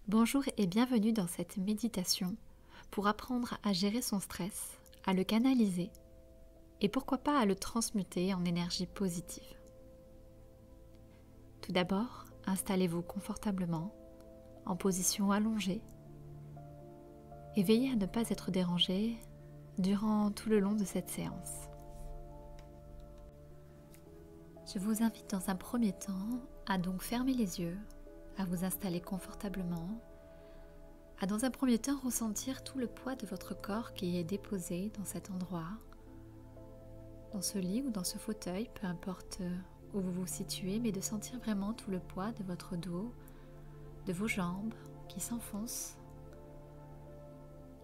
Bonjour et bienvenue dans cette méditation pour apprendre à gérer son stress, à le canaliser et pourquoi pas à le transmuter en énergie positive. Tout d'abord, installez-vous confortablement, en position allongée et veillez à ne pas être dérangé durant tout le long de cette séance. Je vous invite dans un premier temps à donc fermer les yeux, à vous installer confortablement, à dans un premier temps ressentir tout le poids de votre corps qui est déposé dans cet endroit, dans ce lit ou dans ce fauteuil, peu importe où vous vous situez, mais de sentir vraiment tout le poids de votre dos, de vos jambes qui s'enfoncent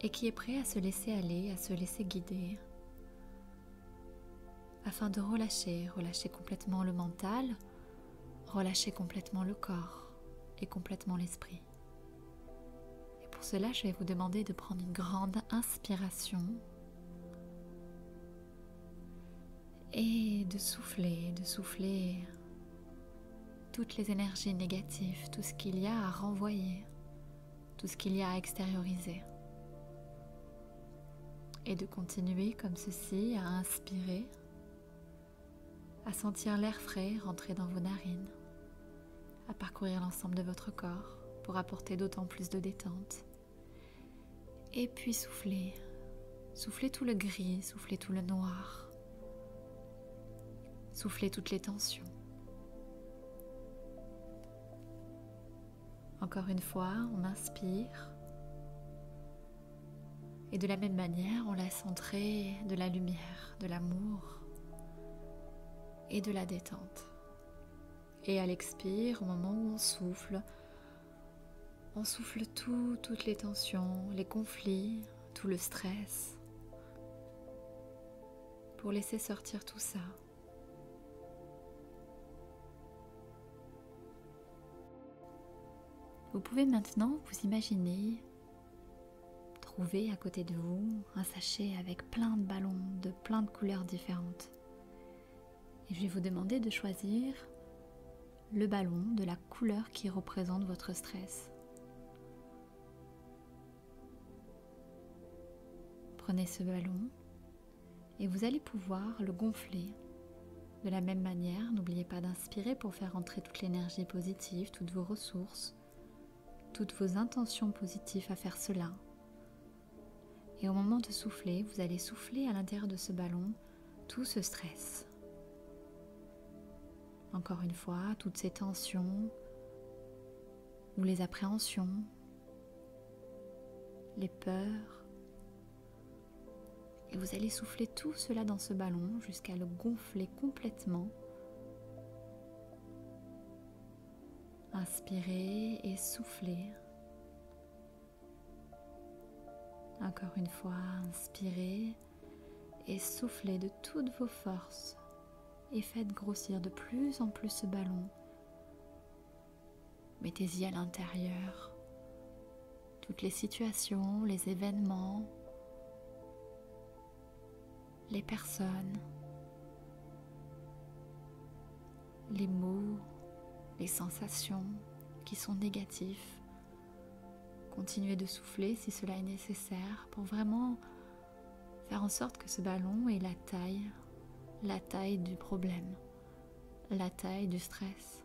et qui est prêt à se laisser aller, à se laisser guider, afin de relâcher complètement le mental, relâcher complètement le corps et complètement l'esprit. Et pour cela, je vais vous demander de prendre une grande inspiration et de souffler toutes les énergies négatives, tout ce qu'il y a à renvoyer, tout ce qu'il y a à extérioriser. Et de continuer comme ceci à inspirer, à sentir l'air frais rentrer dans vos narines, à parcourir l'ensemble de votre corps pour apporter d'autant plus de détente. Et puis soufflez tout le gris, soufflez tout le noir, soufflez toutes les tensions. Encore une fois, on inspire et de la même manière, on laisse entrer de la lumière, de l'amour et de la détente. Et à l'expire, au moment où on souffle toutes les tensions, les conflits, tout le stress, pour laisser sortir tout ça. Vous pouvez maintenant vous imaginer trouver à côté de vous un sachet avec plein de ballons de plein de couleurs différentes. Et je vais vous demander de choisir le ballon de la couleur qui représente votre stress. Prenez ce ballon et vous allez pouvoir le gonfler. De la même manière, n'oubliez pas d'inspirer pour faire entrer toute l'énergie positive, toutes vos ressources, toutes vos intentions positives à faire cela. Et au moment de souffler, vous allez souffler à l'intérieur de ce ballon tout ce stress. Encore une fois, toutes ces tensions ou les appréhensions, les peurs. Et vous allez souffler tout cela dans ce ballon jusqu'à le gonfler complètement. Inspirez et soufflez. Encore une fois, inspirez et soufflez de toutes vos forces et faites grossir de plus en plus ce ballon. Mettez-y à l'intérieur toutes les situations, les événements, les personnes, les mots, les sensations qui sont négatifs. Continuez de souffler si cela est nécessaire pour vraiment faire en sorte que ce ballon ait la taille du problème, la taille du stress,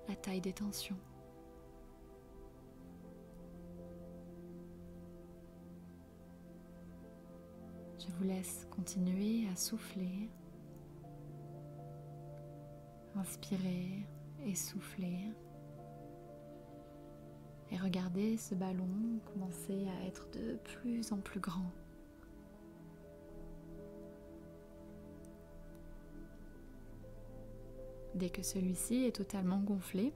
la taille des tensions. Je vous laisse continuer à souffler, inspirer et souffler. Et regardez ce ballon commencer à être de plus en plus grand. Dès que celui-ci est totalement gonflé,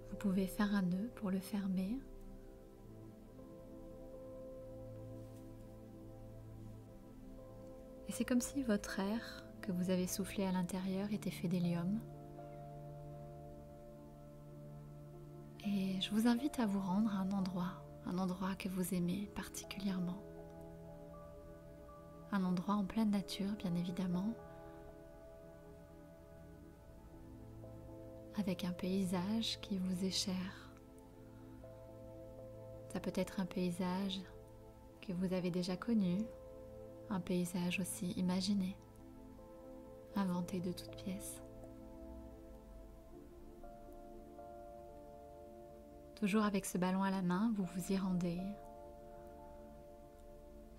vous pouvez faire un nœud pour le fermer. Et c'est comme si votre air que vous avez soufflé à l'intérieur était fait d'hélium. Et je vous invite à vous rendre à un endroit que vous aimez particulièrement. Un endroit en pleine nature, bien évidemment, avec un paysage qui vous est cher, Ça peut être un paysage que vous avez déjà connu, un paysage aussi imaginé, inventé de toutes pièces. Toujours avec ce ballon à la main, vous vous y rendez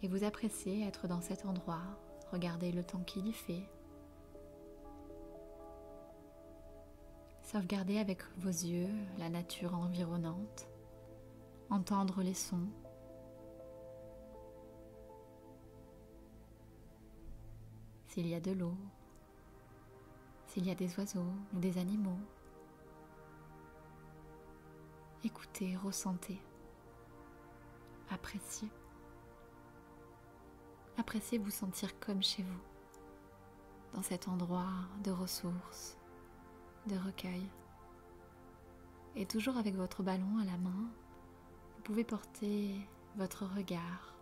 et vous appréciez être dans cet endroit, regardez le temps qu'il y fait. Sauvegardez avec vos yeux la nature environnante, entendre les sons. S'il y a de l'eau, s'il y a des oiseaux ou des animaux. Écoutez, ressentez, appréciez. Appréciez vous sentir comme chez vous, dans cet endroit de ressources, de recueil. Et toujours avec votre ballon à la main, vous pouvez porter votre regard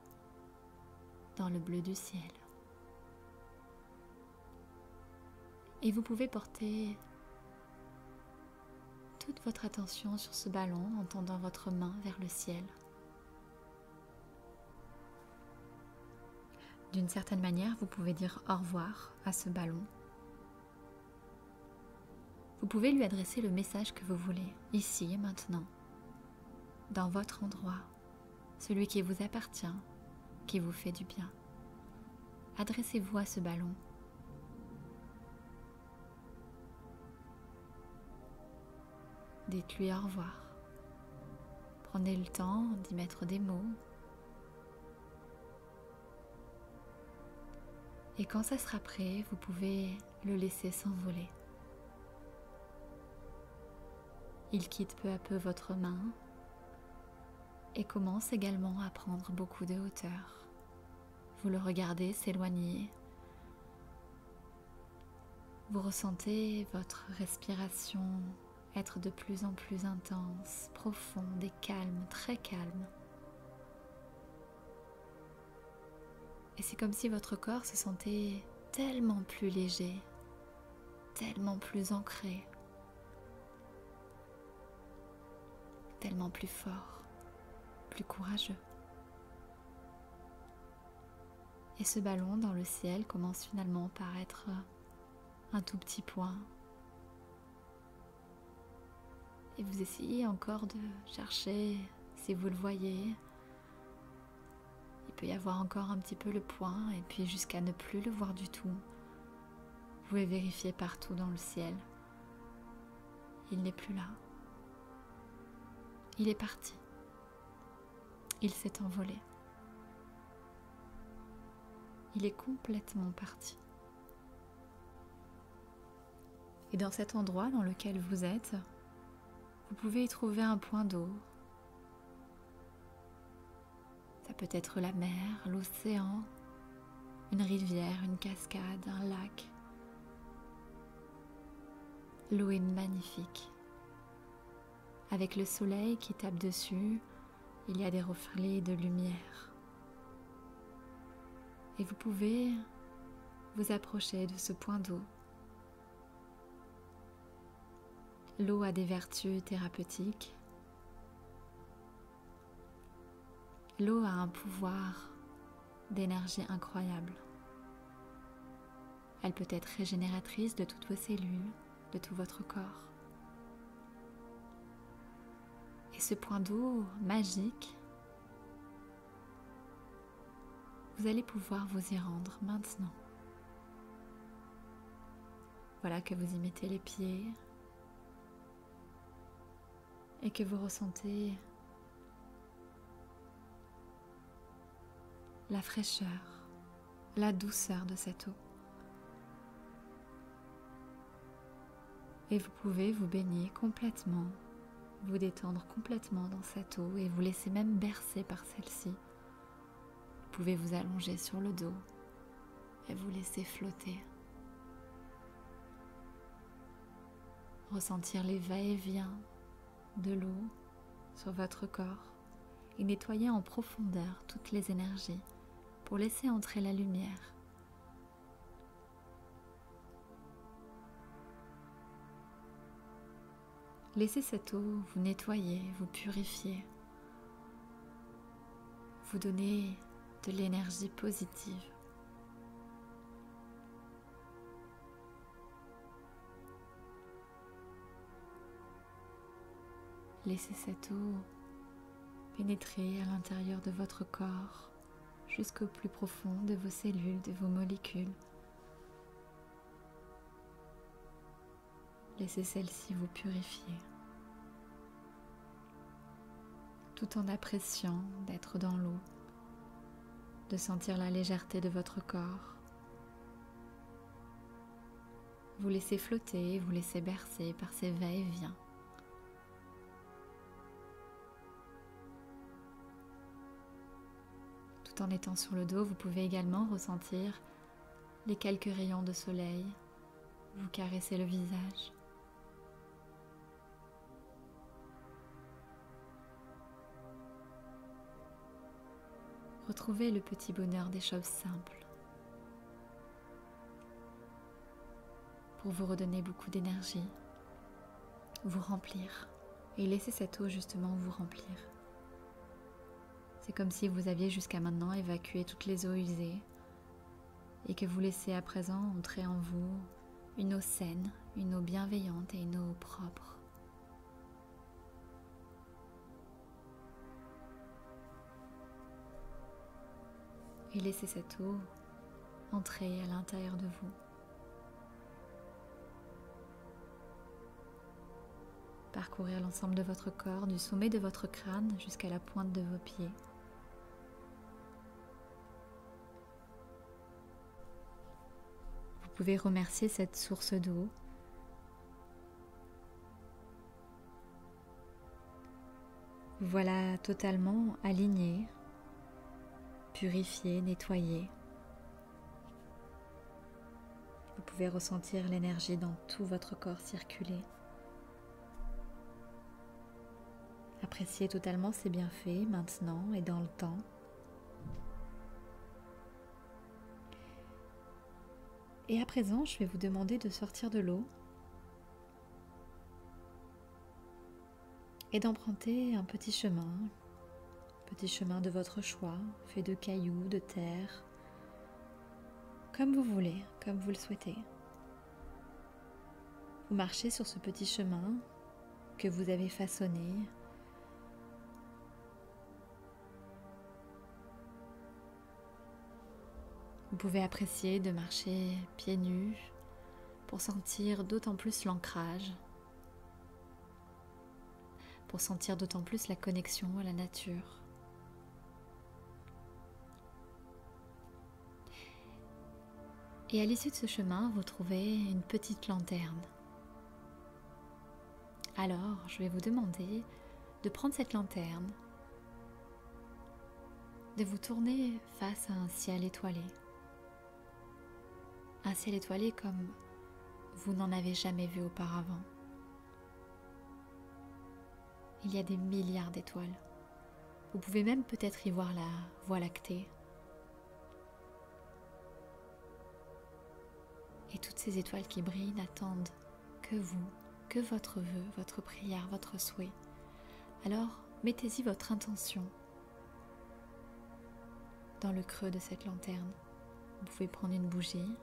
dans le bleu du ciel. Et vous pouvez porter toute votre attention sur ce ballon en tendant votre main vers le ciel. D'une certaine manière, vous pouvez dire au revoir à ce ballon. Vous pouvez lui adresser le message que vous voulez, ici et maintenant, dans votre endroit, celui qui vous appartient, qui vous fait du bien. Adressez-vous à ce ballon. Dites-lui au revoir. Prenez le temps d'y mettre des mots. Et quand ça sera prêt, vous pouvez le laisser s'envoler. Il quitte peu à peu votre main et commence également à prendre beaucoup de hauteur. Vous le regardez s'éloigner. Vous ressentez votre respiration être de plus en plus intense, profonde et calme, très calme. Et c'est comme si votre corps se sentait tellement plus léger, tellement plus ancré, tellement plus fort, plus courageux. Et ce ballon dans le ciel commence finalement par être un tout petit point. Et vous essayez encore de chercher si vous le voyez. Il peut y avoir encore un petit peu le point et puis jusqu'à ne plus le voir du tout. Vous pouvez vérifier partout dans le ciel. Il n'est plus là. Il est parti. Il s'est envolé. Il est complètement parti. Et dans cet endroit dans lequel vous êtes, vous pouvez y trouver un point d'eau. Ça peut être la mer, l'océan, une rivière, une cascade, un lac. L'eau est magnifique. Avec le soleil qui tape dessus, il y a des reflets de lumière. Et vous pouvez vous approcher de ce point d'eau. L'eau a des vertus thérapeutiques. L'eau a un pouvoir d'énergie incroyable. Elle peut être régénératrice de toutes vos cellules, de tout votre corps. Et ce point d'eau magique, vous allez pouvoir vous y rendre maintenant. Voilà que vous y mettez les pieds et que vous ressentez la fraîcheur, la douceur de cette eau. Et vous pouvez vous baigner complètement, vous détendre complètement dans cette eau et vous laisser même bercer par celle-ci. Vous pouvez vous allonger sur le dos et vous laisser flotter. Ressentir les va-et-vient de l'eau sur votre corps et nettoyer en profondeur toutes les énergies pour laisser entrer la lumière. Laissez cette eau vous nettoyer, vous purifier. vous donner de l'énergie positive. Laissez cette eau pénétrer à l'intérieur de votre corps jusqu'au plus profond de vos cellules, de vos molécules. Laissez celle-ci vous purifier, tout en appréciant d'être dans l'eau, de sentir la légèreté de votre corps. Vous laissez flotter, vous laissez bercer par ces va-et-vient. Tout en étant sur le dos, vous pouvez également ressentir les quelques rayons de soleil vous caresser le visage. Retrouvez le petit bonheur des choses simples pour vous redonner beaucoup d'énergie, vous remplir et laisser cette eau justement vous remplir. C'est comme si vous aviez jusqu'à maintenant évacué toutes les eaux usées et que vous laissez à présent entrer en vous une eau saine, une eau bienveillante et une eau propre. Et laissez cette eau entrer à l'intérieur de vous. Parcourir l'ensemble de votre corps, du sommet de votre crâne jusqu'à la pointe de vos pieds. Vous pouvez remercier cette source d'eau. Vous voilà totalement aligné, purifié, nettoyé. Vous pouvez ressentir l'énergie dans tout votre corps circuler. Appréciez totalement ces bienfaits maintenant et dans le temps. Et à présent, je vais vous demander de sortir de l'eau et d'emprunter un petit chemin de votre choix, fait de cailloux, de terre, comme vous voulez, comme vous le souhaitez. Vous marchez sur ce petit chemin que vous avez façonné. Vous pouvez apprécier de marcher pieds nus pour sentir d'autant plus l'ancrage, pour sentir d'autant plus la connexion à la nature. Et à l'issue de ce chemin, vous trouvez une petite lanterne. Alors, je vais vous demander de prendre cette lanterne, de vous tourner face à un ciel étoilé. Un ciel étoilé comme vous n'en avez jamais vu auparavant. Il y a des milliards d'étoiles. Vous pouvez même peut-être y voir la Voie lactée. Et toutes ces étoiles qui brillent n'attendent que vous, que votre vœu, votre prière, votre souhait. Alors, mettez-y votre intention dans le creux de cette lanterne. Vous pouvez prendre une bougie,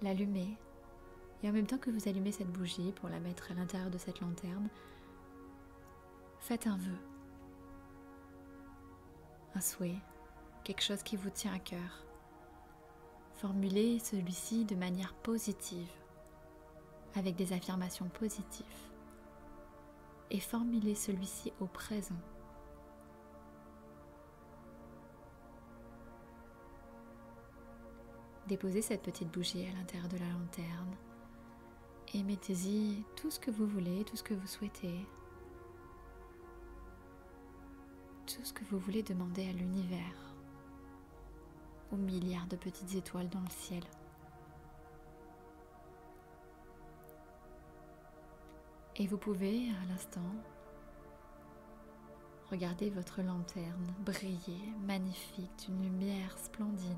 l'allumer, et en même temps que vous allumez cette bougie pour la mettre à l'intérieur de cette lanterne, faites un vœu, un souhait, quelque chose qui vous tient à cœur. Formulez celui-ci de manière positive, avec des affirmations positives, et formulez celui-ci au présent. Déposez cette petite bougie à l'intérieur de la lanterne et mettez-y tout ce que vous voulez, tout ce que vous souhaitez, tout ce que vous voulez demander à l'univers, aux milliards de petites étoiles dans le ciel. Et vous pouvez, à l'instant, regarder votre lanterne briller, magnifique, d'une lumière splendide.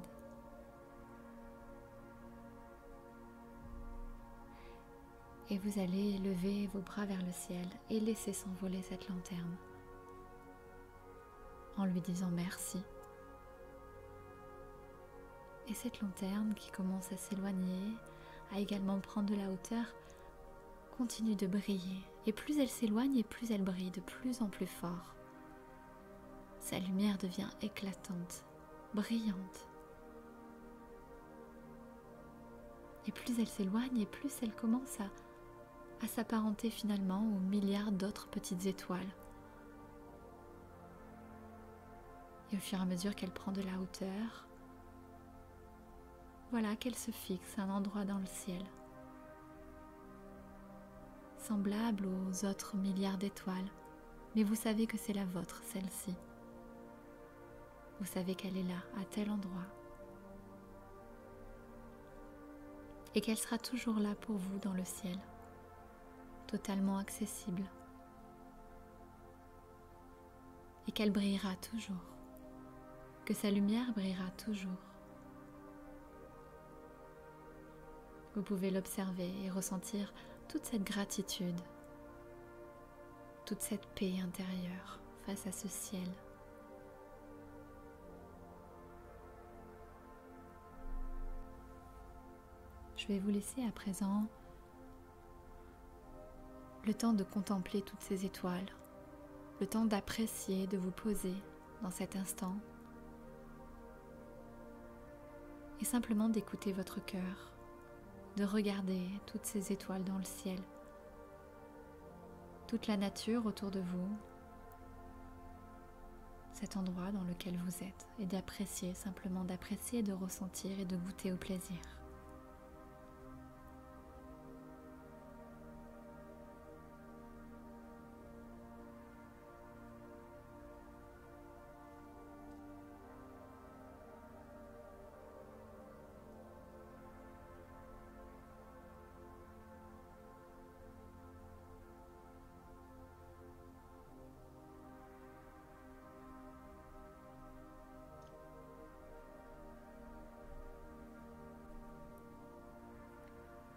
Et vous allez lever vos bras vers le ciel et laisser s'envoler cette lanterne en lui disant merci. Et cette lanterne qui commence à s'éloigner, à également prendre de la hauteur, continue de briller. Et plus elle s'éloigne et plus elle brille de plus en plus fort. Sa lumière devient éclatante, brillante. Et plus elle s'éloigne et plus elle commence à s'apparenter finalement aux milliards d'autres petites étoiles. Et au fur et à mesure qu'elle prend de la hauteur, voilà qu'elle se fixe à un endroit dans le ciel, semblable aux autres milliards d'étoiles, mais vous savez que c'est la vôtre, celle-ci. Vous savez qu'elle est là, à tel endroit, et qu'elle sera toujours là pour vous dans le ciel, totalement accessible, et qu'elle brillera toujours, que sa lumière brillera toujours. Vous pouvez l'observer et ressentir toute cette gratitude, toute cette paix intérieure face à ce ciel. Je vais vous laisser à présent le temps de contempler toutes ces étoiles, le temps d'apprécier, de vous poser dans cet instant et simplement d'écouter votre cœur, de regarder toutes ces étoiles dans le ciel, toute la nature autour de vous, cet endroit dans lequel vous êtes, et d'apprécier, simplement d'apprécier, de ressentir et de goûter au plaisir.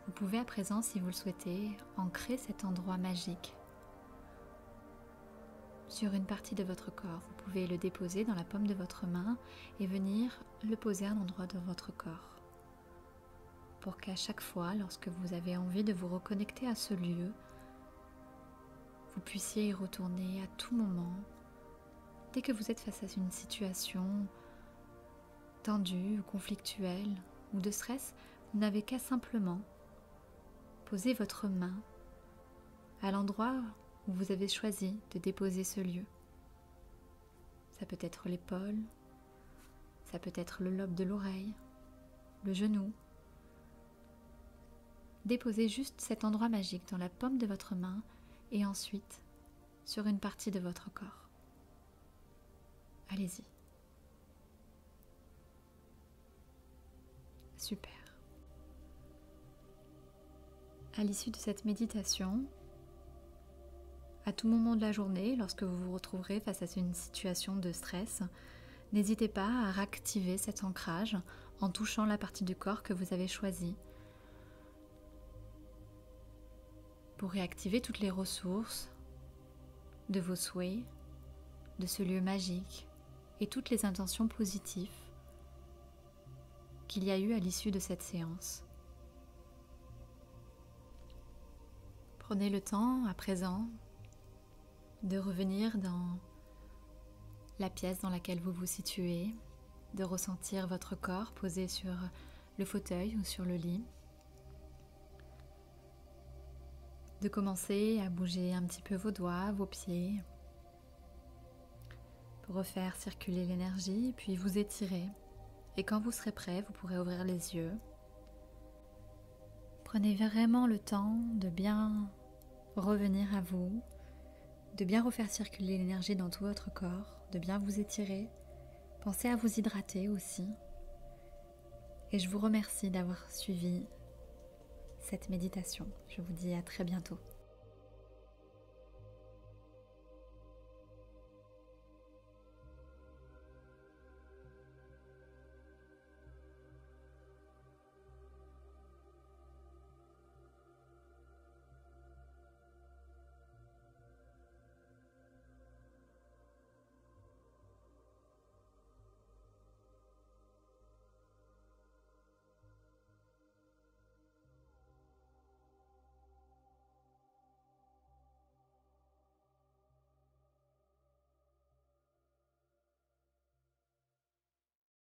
Vous pouvez à présent, si vous le souhaitez, ancrer cet endroit magique sur une partie de votre corps. Vous pouvez le déposer dans la paume de votre main et venir le poser à un endroit de votre corps, pour qu'à chaque fois, lorsque vous avez envie de vous reconnecter à ce lieu, vous puissiez y retourner à tout moment, dès que vous êtes face à une situation tendue ou conflictuelle ou de stress. Vous n'avez qu'à simplement poser votre main à l'endroit où vous avez choisi de déposer ce lieu. Ça peut être l'épaule, ça peut être le lobe de l'oreille, le genou. Déposez juste cet endroit magique dans la paume de votre main et ensuite sur une partie de votre corps. Allez-y. Super. À l'issue de cette méditation, à tout moment de la journée, lorsque vous vous retrouverez face à une situation de stress, n'hésitez pas à réactiver cet ancrage en touchant la partie du corps que vous avez choisie pour réactiver toutes les ressources de vos souhaits, de ce lieu magique et toutes les intentions positives qu'il y a eu à l'issue de cette séance. Prenez le temps à présent de revenir dans la pièce dans laquelle vous vous situez, de ressentir votre corps posé sur le fauteuil ou sur le lit, de commencer à bouger un petit peu vos doigts, vos pieds, pour refaire circuler l'énergie, puis vous étirer. Et quand vous serez prêt, vous pourrez ouvrir les yeux. Prenez vraiment le temps de bien revenir à vous, de bien refaire circuler l'énergie dans tout votre corps, de bien vous étirer. Pensez à vous hydrater aussi. Et je vous remercie d'avoir suivi cette méditation. Je vous dis à très bientôt.